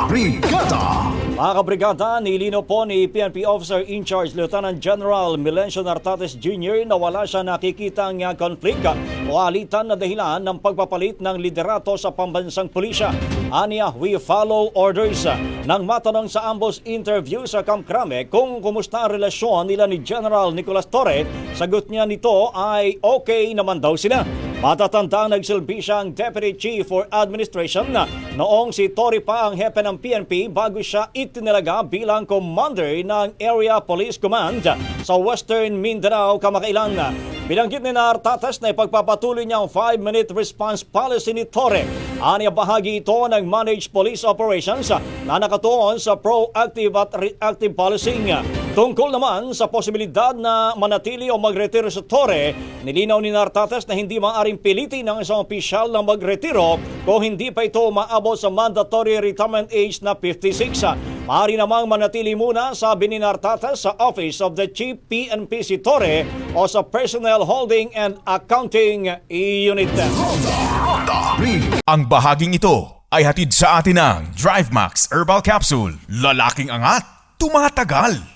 Brigada! Mga kabrigada, nilinaw po ni PNP Officer in Charge Lieutenant General Milencio Nartates Jr. na wala siya nakikitang konflik o alitan na dahilan ng pagpapalit ng liderato sa pambansang pulisya. Aniya, we follow orders. Nang matanong sa ambos interview sa Camp Crame kung kumusta ang relasyon nila ni General Nicolas Torre, sagot niya nito ay okay naman daw sila. Matatandang nagsilbi siyang Deputy Chief for Administration noong si Torre pa ang hepe ng PNP bago siya itinalaga bilang commander ng Area Police Command sa Western Mindanao kamakailan. Binanggit ni Nartates na ipagpapatuloy niya ang 5-minute response policy ni Torre. Aniya bahagi ito ng Managed Police Operations na nakatuon sa proactive at reactive policing. Tungkol naman sa posibilidad na manatili o magretiro sa Torre, nilinaw ni Nartates na hindi maaaring pilitin ng isang opisyal na magretiro kung hindi pa ito maabot sa mandatory retirement age na 56. Maaari namang manatili muna, sabi ni Nartates, sa Office of the Chief PNP si Torre o sa Personnel Holding and Accounting Unit. Ang bahaging ito ay hatid sa atin ng DriveMax Herbal Capsule. Lalaking angat, tumatagal.